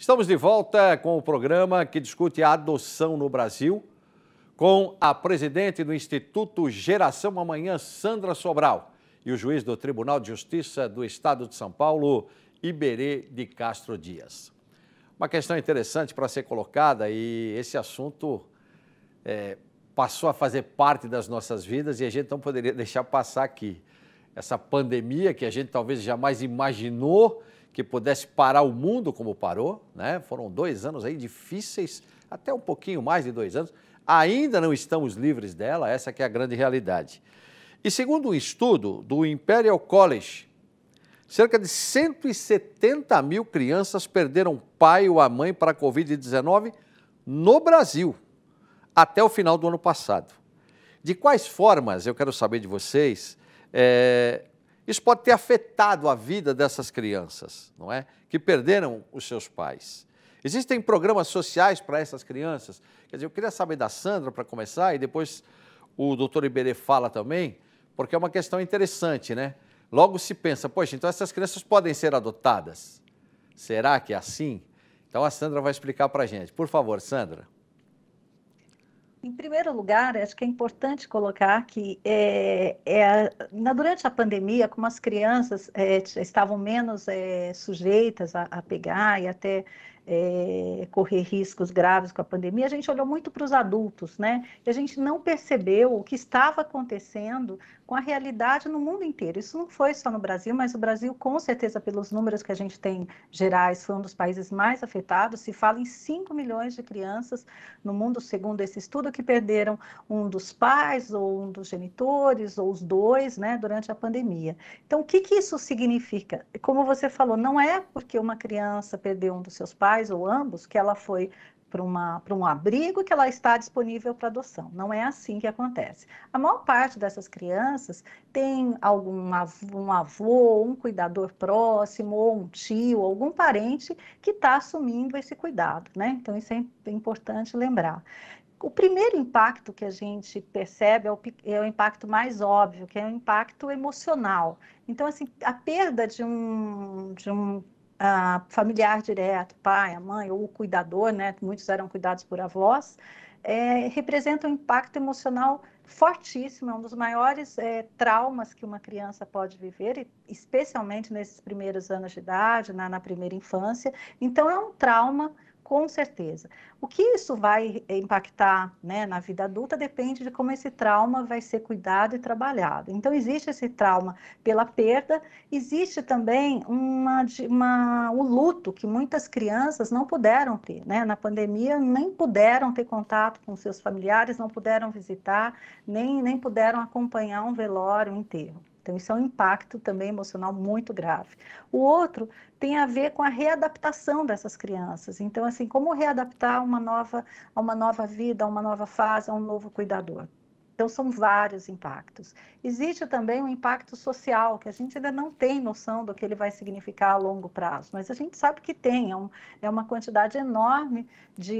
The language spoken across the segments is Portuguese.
Estamos de volta com o programa que discute a adoção no Brasil, com a presidente do Instituto Geração Amanhã, Sandra Sobral, e o juiz do Tribunal de Justiça do Estado de São Paulo, Iberê de Castro Dias. Uma questão interessante para ser colocada, e esse assunto passou a fazer parte das nossas vidas e a gente não poderia deixar passar aqui. Essa pandemia que a gente talvez jamais imaginou que pudesse parar o mundo como parou, né? Foram 2 anos aí difíceis, até um pouquinho mais de 2 anos. Ainda não estamos livres dela, essa que é a grande realidade. E segundo um estudo do Imperial College, cerca de 170 mil crianças perderam o pai ou a mãe para a Covid-19 no Brasil, até o final do ano passado. De quais formas, eu quero saber de vocês, isso pode ter afetado a vida dessas crianças, não é? Que perderam os seus pais. Existem programas sociais para essas crianças? Quer dizer, eu queria saber da Sandra para começar e depois o doutor Iberê fala também, porque é uma questão interessante, né? Logo se pensa, poxa, então essas crianças podem ser adotadas? Será que é assim? Então a Sandra vai explicar para a gente. Por favor, Sandra. Em primeiro lugar, acho que é importante colocar que durante a pandemia, como as crianças estavam menos sujeitas a pegar e até correr riscos graves com a pandemia, a gente olhou muito para os adultos, né? E a gente não percebeu o que estava acontecendo com a realidade no mundo inteiro. Isso não foi só no Brasil, mas o Brasil, com certeza, pelos números que a gente tem gerais, foi um dos países mais afetados. Se fala em 5 milhões de crianças no mundo, segundo esse estudo, que perderam um dos pais, ou um dos genitores, ou os dois, né, durante a pandemia. Então, o que isso significa? Como você falou, não é porque uma criança perdeu um dos seus pais, ou ambos, que ela foi para um abrigo, que ela está disponível para adoção. Não é assim que acontece. A maior parte dessas crianças tem um avô, um cuidador próximo, ou um tio, algum parente que está assumindo esse cuidado, né? Então, isso é importante lembrar. O primeiro impacto que a gente percebe é o impacto mais óbvio, que é o impacto emocional. Então, assim, a perda de um familiar direto, pai, a mãe, ou o cuidador, né? Muitos eram cuidados por avós, representa um impacto emocional fortíssimo, é um dos maiores traumas que uma criança pode viver, especialmente nesses primeiros anos de idade, na primeira infância. Então, é um trauma, com certeza. O que isso vai impactar, né, na vida adulta depende de como esse trauma vai ser cuidado e trabalhado. Então, existe esse trauma pela perda, existe também o luto que muitas crianças não puderam ter, né? Na pandemia, nem puderam ter contato com seus familiares, não puderam visitar, nem puderam acompanhar um velório, um enterro. Então, isso é um impacto também emocional muito grave. O outro tem a ver com a readaptação dessas crianças. Então, assim, como readaptar a uma nova vida, a uma nova fase, a um novo cuidador. Então, são vários impactos. Existe também um impacto social, que a gente ainda não tem noção do que ele vai significar a longo prazo, mas a gente sabe que tem. É uma quantidade enorme de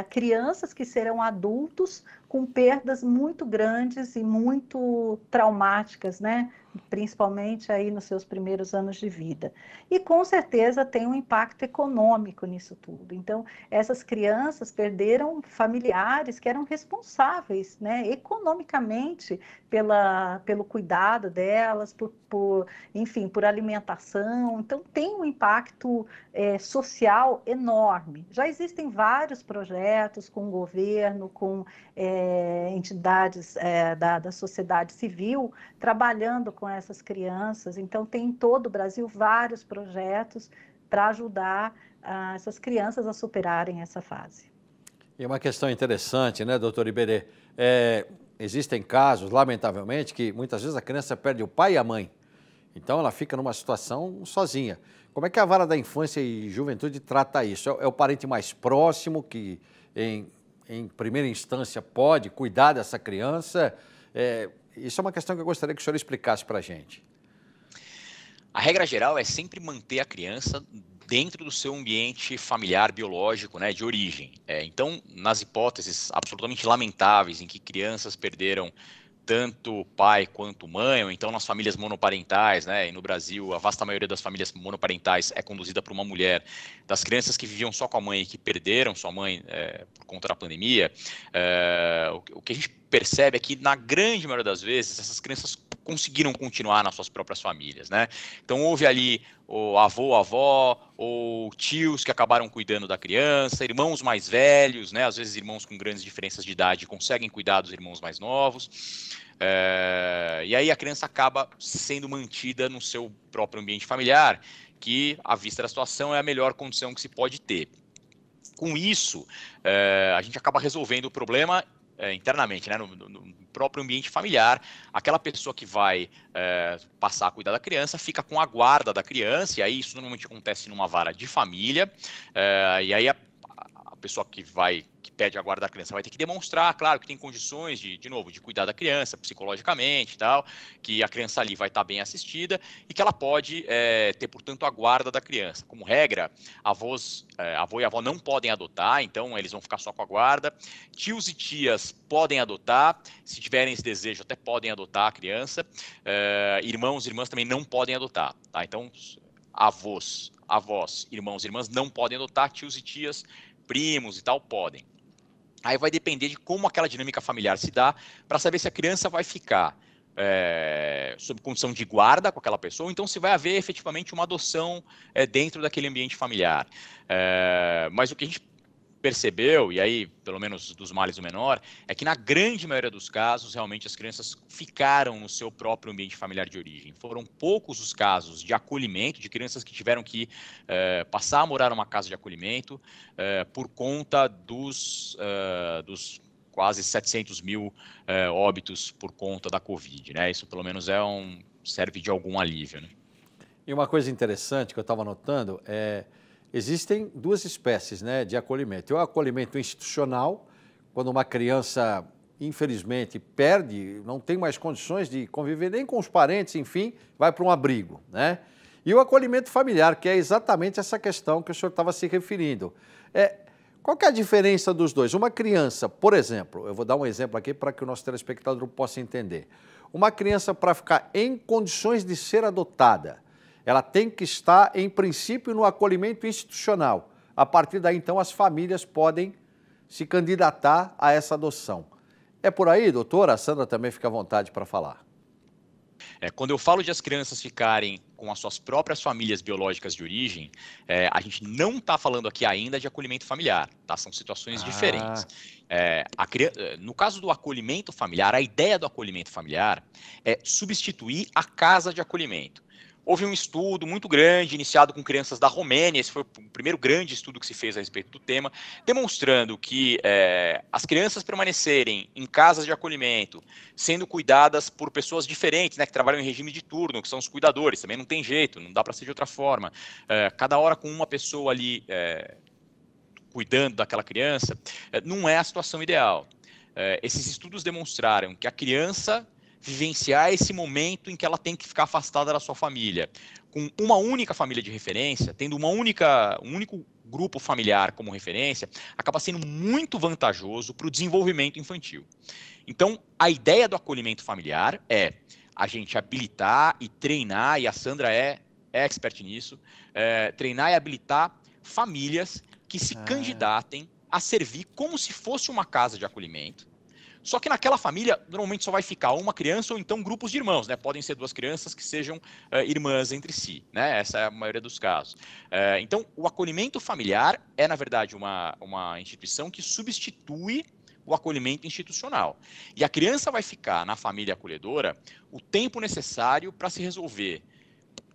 crianças que serão adultos com perdas muito grandes e muito traumáticas, né? Principalmente aí nos seus primeiros anos de vida. E com certeza tem um impacto econômico nisso tudo. Então, essas crianças perderam familiares que eram responsáveis, né, economicamente pelo cuidado delas, enfim, por alimentação. Então, tem um impacto social enorme. Já existem vários projetos com o governo, com entidades da sociedade civil, trabalhando com essas crianças. Então, tem em todo o Brasil vários projetos para ajudar essas crianças a superarem essa fase. E uma questão interessante, né, doutor Iberê? Existem casos, lamentavelmente, que muitas vezes a criança perde o pai e a mãe. Então, ela fica numa situação sozinha. Como é que a Vara da Infância e Juventude trata isso? É o parente mais próximo que, em primeira instância, pode cuidar dessa criança? Isso é uma questão que eu gostaria que o senhor explicasse para a gente. A regra geral é sempre manter a criança dentro do seu ambiente familiar biológico, né, de origem. Então, nas hipóteses absolutamente lamentáveis em que crianças perderam tanto pai quanto mãe, ou então nas famílias monoparentais, né? E no Brasil, a vasta maioria das famílias monoparentais é conduzida por uma mulher. Das crianças que viviam só com a mãe e que perderam sua mãe por conta da pandemia, o que a gente percebe é que, na grande maioria das vezes, essas crianças conseguiram continuar nas suas próprias famílias, né? Então, houve ali o avô, avó, ou tios que acabaram cuidando da criança, irmãos mais velhos, né? Às vezes irmãos com grandes diferenças de idade conseguem cuidar dos irmãos mais novos. E aí a criança acaba sendo mantida no seu próprio ambiente familiar, que, à vista da situação, é a melhor condição que se pode ter. Com isso, a gente acaba resolvendo o problema internamente, né, no próprio ambiente familiar. Aquela pessoa que vai passar a cuidar da criança fica com a guarda da criança, e aí isso normalmente acontece numa vara de família, e aí a pessoa que pede a guarda da criança vai ter que demonstrar, claro, que tem condições de novo, de cuidar da criança psicologicamente e tal, que a criança ali vai estar bem assistida e que ela pode ter, portanto, a guarda da criança. Como regra, avô e avó não podem adotar, então eles vão ficar só com a guarda. Tios e tias podem adotar, se tiverem esse desejo, até podem adotar a criança. Irmãos e irmãs também não podem adotar, tá? Então, avós, irmãos e irmãs não podem adotar, tios e tias, primos e tal, podem. Aí vai depender de como aquela dinâmica familiar se dá para saber se a criança vai ficar sob condição de guarda com aquela pessoa, ou então se vai haver efetivamente uma adoção dentro daquele ambiente familiar. Mas o que a gente percebeu, e aí, pelo menos dos males o menor, é que na grande maioria dos casos, realmente as crianças ficaram no seu próprio ambiente familiar de origem. Foram poucos os casos de acolhimento, de crianças que tiveram que passar a morar numa casa de acolhimento por conta dos quase 700 mil óbitos por conta da Covid, né? Isso pelo menos serve de algum alívio, né? E uma coisa interessante que eu estava notando existem duas espécies, né, de acolhimento. O acolhimento institucional, quando uma criança, infelizmente, perde, não tem mais condições de conviver nem com os parentes, enfim, vai para um abrigo, né? E o acolhimento familiar, que é exatamente essa questão que o senhor estava se referindo. Qual que é a diferença dos dois? Uma criança, por exemplo, eu vou dar um exemplo aqui para que o nosso telespectador possa entender. Uma criança, para ficar em condições de ser adotada, ela tem que estar, em princípio, no acolhimento institucional. A partir daí, então, as famílias podem se candidatar a essa adoção. É por aí, doutora? A Sandra também fica à vontade para falar. Quando eu falo de as crianças ficarem com as suas próprias famílias biológicas de origem, a gente não está falando aqui ainda de acolhimento familiar, tá? São situações diferentes. No caso do acolhimento familiar, a ideia do acolhimento familiar é substituir a casa de acolhimento. Houve um estudo muito grande, iniciado com crianças da Romênia, esse foi o primeiro grande estudo que se fez a respeito do tema, demonstrando que as crianças permanecerem em casas de acolhimento, sendo cuidadas por pessoas diferentes, né, que trabalham em regime de turno, que são os cuidadores, também não tem jeito, não dá para ser de outra forma. Cada hora com uma pessoa ali cuidando daquela criança, não é a situação ideal. Esses estudos demonstraram que a criança vivenciar esse momento em que ela tem que ficar afastada da sua família, com uma única família de referência, tendo um único grupo familiar como referência, acaba sendo muito vantajoso para o desenvolvimento infantil. Então, a ideia do acolhimento familiar é a gente habilitar e treinar, e a Sandra é expert nisso, treinar e habilitar famílias que se candidatem a servir como se fosse uma casa de acolhimento. Só que naquela família, normalmente só vai ficar uma criança ou então grupos de irmãos, né? Podem ser duas crianças que sejam irmãs entre si, né? Essa é a maioria dos casos. Então, o acolhimento familiar é, na verdade, uma instituição que substitui o acolhimento institucional. E a criança vai ficar na família acolhedora o tempo necessário para se resolver.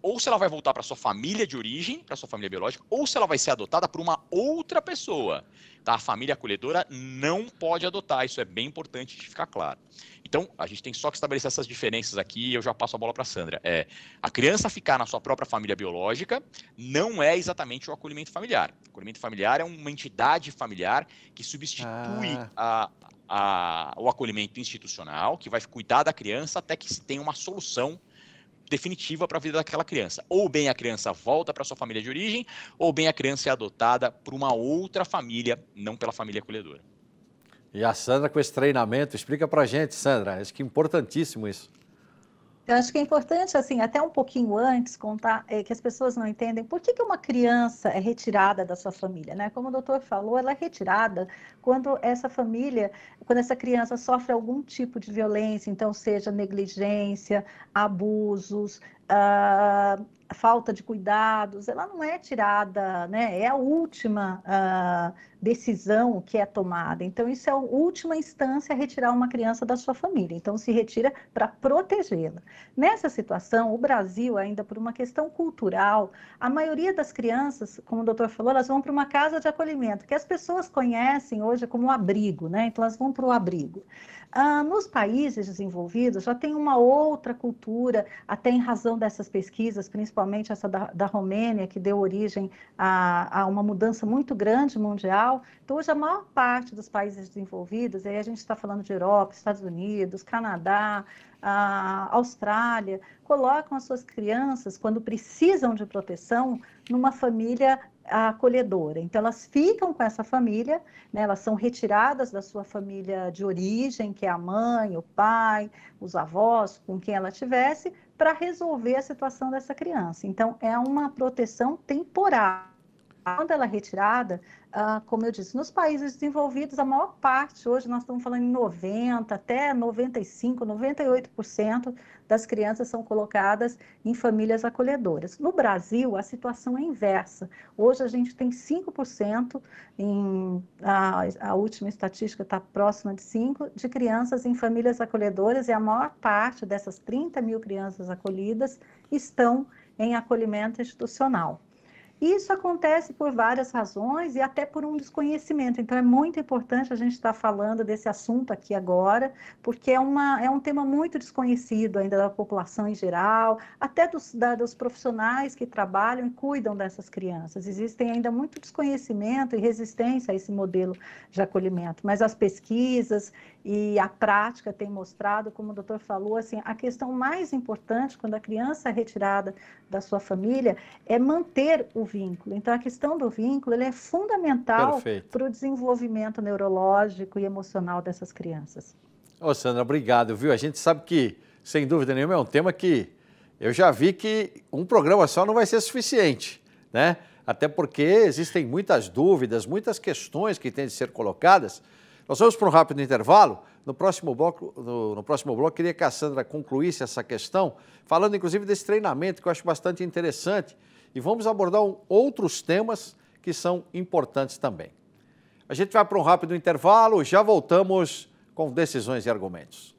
Ou se ela vai voltar para sua família de origem, para sua família biológica, ou se ela vai ser adotada por uma outra pessoa. Tá? A família acolhedora não pode adotar, isso é bem importante de ficar claro. Então, a gente tem só que estabelecer essas diferenças aqui e eu já passo a bola para a Sandra. A criança ficar na sua própria família biológica não é exatamente o acolhimento familiar. O acolhimento familiar é uma entidade familiar que substitui o acolhimento institucional, que vai cuidar da criança até que se tenha uma solução definitiva para a vida daquela criança. Ou bem a criança volta para sua família de origem, ou bem a criança é adotada por uma outra família, não pela família acolhedora. E a Sandra com esse treinamento, explica pra gente, Sandra, acho que é importantíssimo isso. Eu acho que é importante, assim, até um pouquinho antes, contar que as pessoas não entendem por que uma criança é retirada da sua família, né? Como o doutor falou, ela é retirada quando essa família, quando essa criança sofre algum tipo de violência, então seja negligência, abusos, falta de cuidados, ela não é tirada, né? É a última decisão que é tomada. Então, isso é a última instância, retirar uma criança da sua família. Então, se retira para protegê-la. Nessa situação, o Brasil, ainda por uma questão cultural, a maioria das crianças, como o doutor falou, elas vão para uma casa de acolhimento, que as pessoas conhecem hoje como abrigo, né? Então, elas vão para o abrigo. Nos países desenvolvidos, já tem uma outra cultura, até em razão dessas pesquisas, principalmente essa da Romênia, que deu origem a uma mudança muito grande mundial. Então, hoje, a maior parte dos países desenvolvidos, aí a gente está falando de Europa, Estados Unidos, Canadá, Austrália, colocam as suas crianças, quando precisam de proteção, numa família acolhedora. Então, elas ficam com essa família, né, elas são retiradas da sua família de origem, que é a mãe, o pai, os avós, com quem ela tivesse, para resolver a situação dessa criança. Então, é uma proteção temporária. Quando ela é retirada, como eu disse, nos países desenvolvidos, a maior parte, hoje nós estamos falando em 90%, até 95%, 98% das crianças são colocadas em famílias acolhedoras. No Brasil, a situação é inversa. Hoje a gente tem 5%, a última estatística está próxima de 5%, de crianças em famílias acolhedoras, e a maior parte dessas 30 mil crianças acolhidas estão em acolhimento institucional. Isso acontece por várias razões e até por um desconhecimento. Então, é muito importante a gente estar falando desse assunto aqui agora, porque é um tema muito desconhecido ainda da população em geral, até dos profissionais que trabalham e cuidam dessas crianças. Existem ainda muito desconhecimento e resistência a esse modelo de acolhimento, mas as pesquisas e a prática têm mostrado, como o doutor falou, assim, a questão mais importante quando a criança é retirada da sua família é manter o vínculo. Então, a questão do vínculo ele é fundamental para o desenvolvimento neurológico e emocional dessas crianças. Ô, Sandra, obrigado, viu? A gente sabe que, sem dúvida nenhuma, é um tema que eu já vi que um programa só não vai ser suficiente, né? Até porque existem muitas dúvidas, muitas questões que têm de ser colocadas. Nós vamos para um rápido intervalo. No próximo bloco, queria que a Sandra concluísse essa questão, falando inclusive desse treinamento que eu acho bastante interessante. E vamos abordar outros temas que são importantes também. A gente vai para um rápido intervalo, já voltamos com decisões e argumentos.